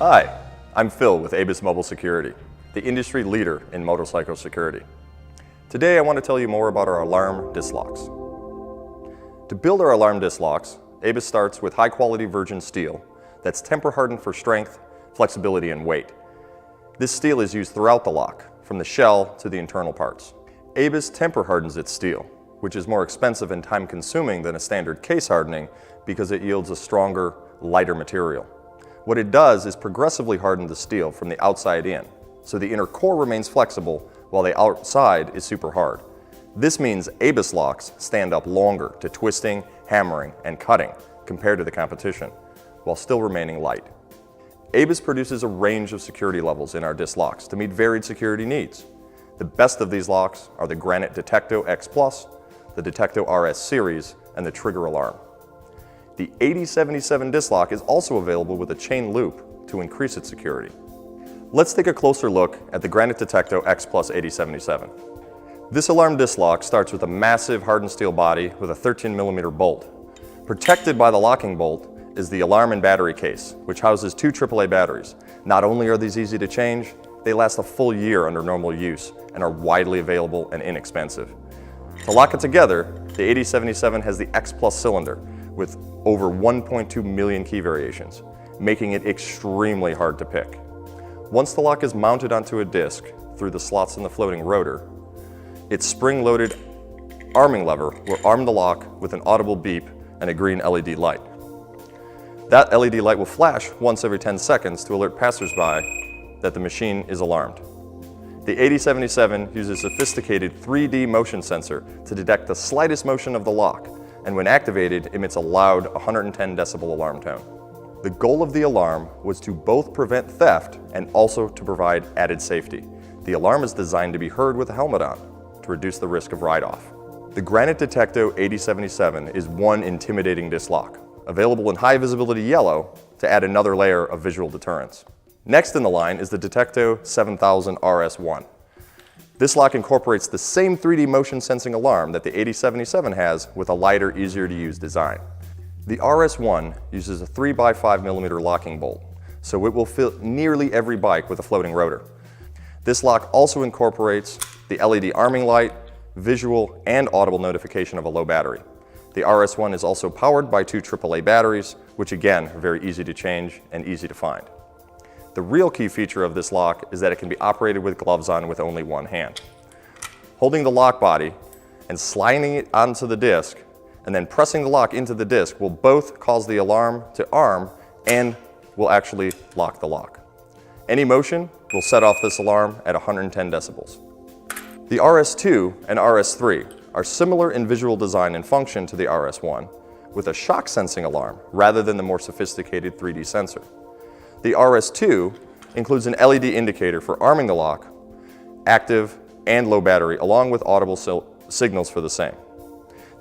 Hi, I'm Phil with ABUS Mobile Security, the industry leader in motorcycle security. Today I want to tell you more about our alarm disc locks. To build our alarm disc locks, ABUS starts with high-quality virgin steel that's temper-hardened for strength, flexibility, and weight. This steel is used throughout the lock, from the shell to the internal parts. ABUS temper hardens its steel, which is more expensive and time-consuming than a standard case hardening because it yields a stronger, lighter material. What it does is progressively harden the steel from the outside in, so the inner core remains flexible while the outside is super hard. This means ABUS locks stand up longer to twisting, hammering, and cutting compared to the competition, while still remaining light. ABUS produces a range of security levels in our disc locks to meet varied security needs. The best of these locks are the Granite Detecto X Plus, the Detecto RS series, and the Trigger Alarm. The 8077 disc lock is also available with a chain loop to increase its security. Let's take a closer look at the Granite Detecto X Plus 8077. This alarm disc lock starts with a massive hardened steel body with a 13mm bolt. Protected by the locking bolt is the alarm and battery case, which houses 2 AAA batteries. Not only are these easy to change, they last a full year under normal use and are widely available and inexpensive. To lock it together, the 8077 has the X Plus cylinder with over 1.2 million key variations, making it extremely hard to pick. Once the lock is mounted onto a disc through the slots in the floating rotor, its spring-loaded arming lever will arm the lock with an audible beep and a green LED light. That LED light will flash once every 10 seconds to alert passersby that the machine is alarmed. The 8077 uses a sophisticated 3D motion sensor to detect the slightest motion of the lock, and when activated, emits a loud 110 decibel alarm tone. The goal of the alarm was to both prevent theft and also to provide added safety. The alarm is designed to be heard with a helmet on to reduce the risk of ride-off. The Granite Detecto 8077 is one intimidating disc lock, available in high visibility yellow to add another layer of visual deterrence. Next in the line is the Detecto 7000 RS1. This lock incorporates the same 3D motion sensing alarm that the 8077 has with a lighter, easier to use design. The RS1 uses a 3x5mm locking bolt, so it will fit nearly every bike with a floating rotor. This lock also incorporates the LED arming light, visual and audible notification of a low battery. The RS1 is also powered by 2 AAA batteries, which again are very easy to change and easy to find. The real key feature of this lock is that it can be operated with gloves on with only one hand. Holding the lock body and sliding it onto the disc and then pressing the lock into the disc will both cause the alarm to arm and will actually lock the lock. Any motion will set off this alarm at 110 decibels. The RS2 and RS3 are similar in visual design and function to the RS1, with a shock sensing alarm rather than the more sophisticated 3D sensor. The RS2 includes an LED indicator for arming the lock, active and low battery, along with audible signals for the same.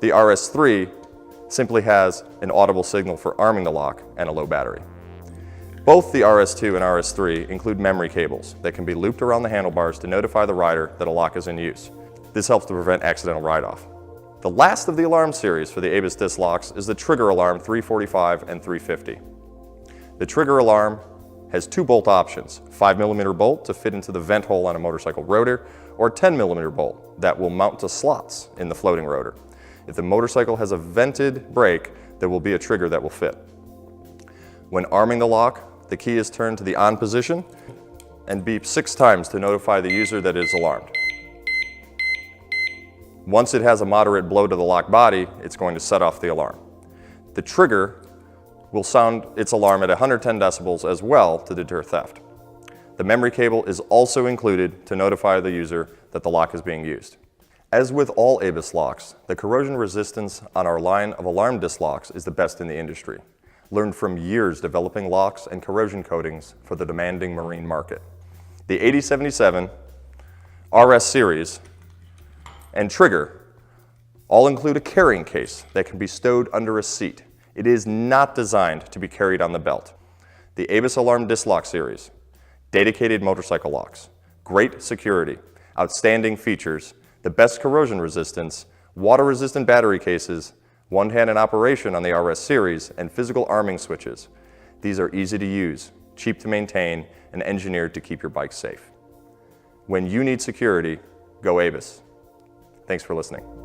The RS3 simply has an audible signal for arming the lock and a low battery. Both the RS2 and RS3 include memory cables that can be looped around the handlebars to notify the rider that a lock is in use. This helps to prevent accidental ride-off. The last of the alarm series for the ABUS disc locks is the Trigger Alarm 345 and 350. The Trigger Alarm has 2 bolt options, 5mm bolt to fit into the vent hole on a motorcycle rotor, or 10mm bolt that will mount to slots in the floating rotor. If the motorcycle has a vented brake, there will be a trigger that will fit. When arming the lock, the key is turned to the on position and beeps 6 times to notify the user that it is alarmed. Once it has a moderate blow to the lock body, it's going to set off the alarm. The trigger will sound its alarm at 110 decibels as well to deter theft. The memory cable is also included to notify the user that the lock is being used. As with all ABUS locks, the corrosion resistance on our line of alarm disc locks is the best in the industry, learned from years developing locks and corrosion coatings for the demanding marine market. The 8077, RS series, and Trigger all include a carrying case that can be stowed under a seat. It is not designed to be carried on the belt. The ABUS Alarm Disc Lock Series, dedicated motorcycle locks, great security, outstanding features, the best corrosion resistance, water-resistant battery cases, one-hand in operation on the RS series, and physical arming switches. These are easy to use, cheap to maintain, and engineered to keep your bike safe. When you need security, go ABUS. Thanks for listening.